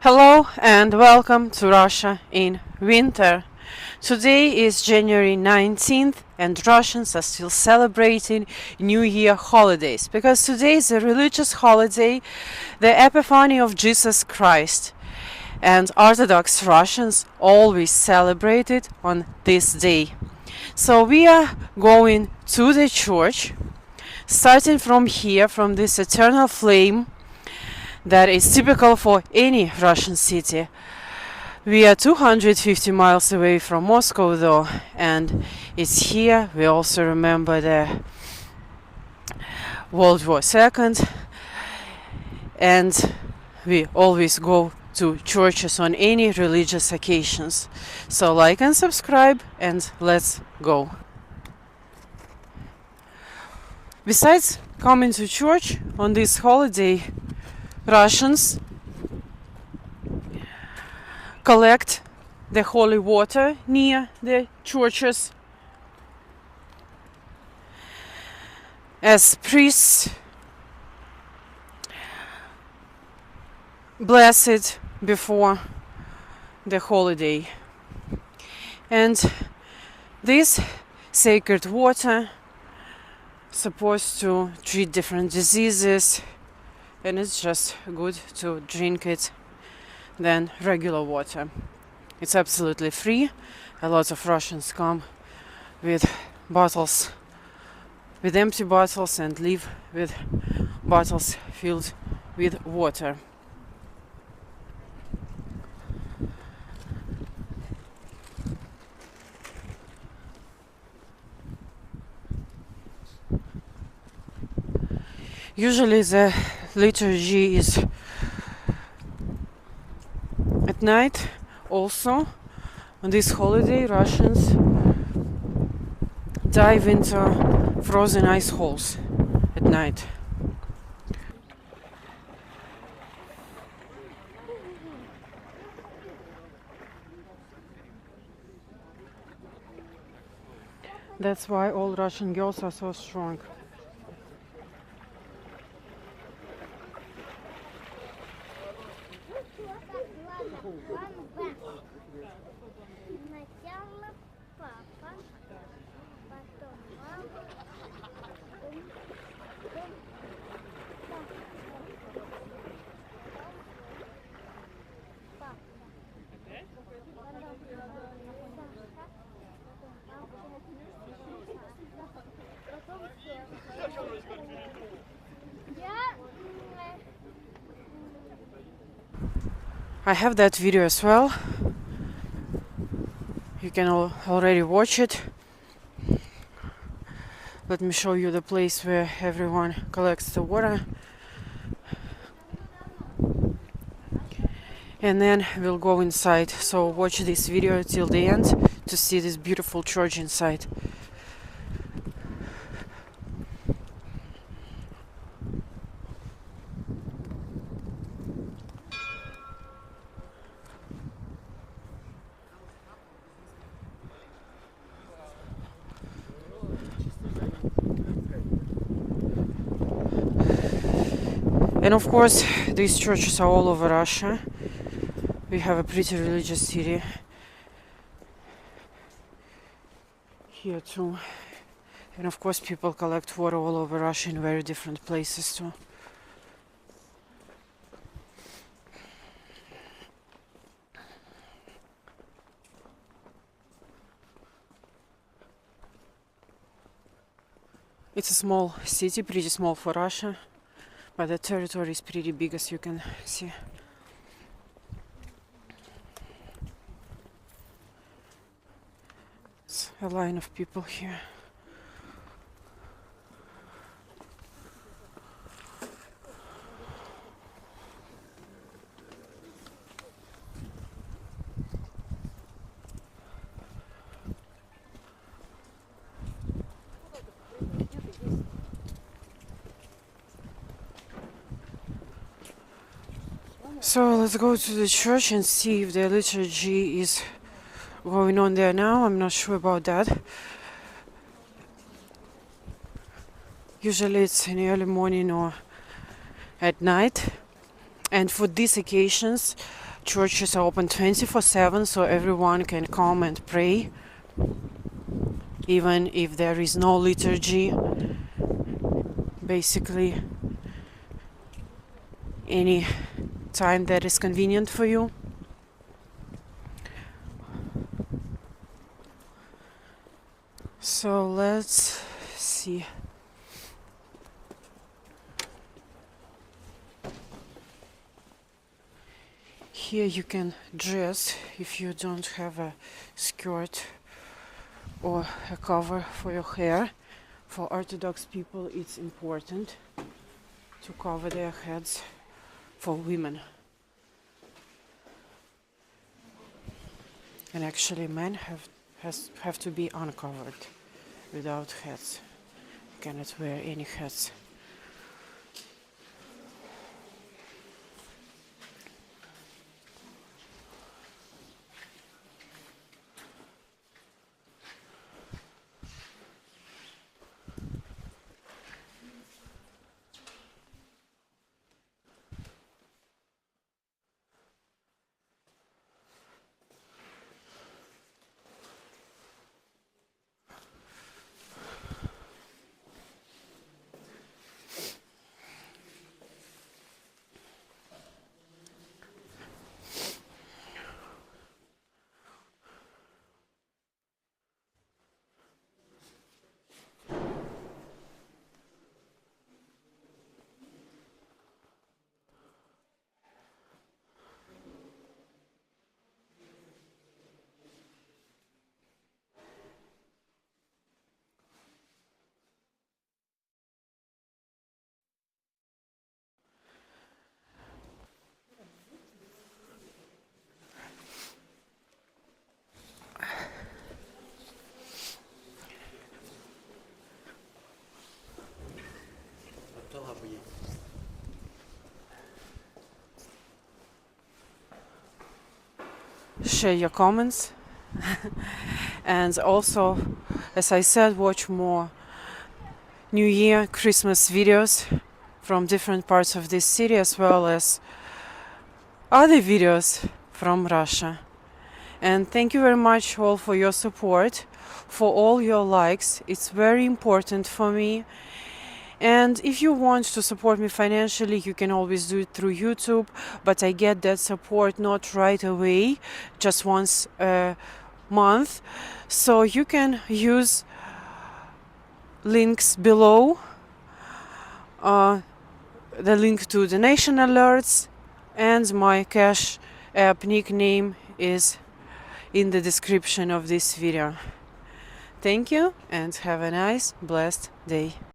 Hello and welcome to Russia in winter. Today is January 19th and Russians are still celebrating New Year holidays because today is a religious holiday, the Epiphany of Jesus Christ. And Orthodox Russians always celebrate it on this day. So we are going to the church, starting from here, from this eternal flame that is typical for any Russian city. We are 250 miles away from Moscow though, and it's here we also remember the World War II, and we always go to churches on any religious occasions. So like and subscribe and let's go. Besides coming to church on this holiday, Russians collect the holy water near the churches as priests bless it before the holiday. And this sacred water supposed to treat different diseases, and it's just good to drink it than regular water. It's absolutely free. A lot of Russians come with bottles, with empty bottles, and leave with bottles filled with water. Usually the liturgy is at night. Also, on this holiday, Russians dive into frozen ice holes at night. That's why all Russian girls are so strong. Сначала папа, потом мама, потом папа. I have that video as well. You can already watch it. Let me show you the place where everyone collects the water. And then we'll go inside. So watch this video till the end to see this beautiful church inside. And of course, these churches are all over Russia. We have a pretty religious city here too. And of course, people collect water all over Russia in very different places too. It's a small city, pretty small for Russia, but the territory is pretty big, as you can see. It's a line of people here. So let's go to the church and see if the liturgy is going on there now. I'm not sure about that. Usually it's in the early morning or at night. And for these occasions, churches are open 24/7, so everyone can come and pray, even if there is no liturgy. Basically, any time that is convenient for you. So let's see. Here you can dress if you don't have a skirt or a cover for your hair. For Orthodox people, it's important to cover their heads for women. And actually, men have to be uncovered without hats. Cannot wear any hats. Share your comments and also, as I said, watch more New Year, Christmas videos from different parts of this city, as well as other videos from Russia. And thank you very much all for your support, for all your likes. It's very important for me. And if you want to support me financially, you can always do it through YouTube, but I get that support not right away, just once a month. So you can use links below, the link to donation alerts, and my Cash App nickname is in the description of this video. Thank you and have a nice, blessed day.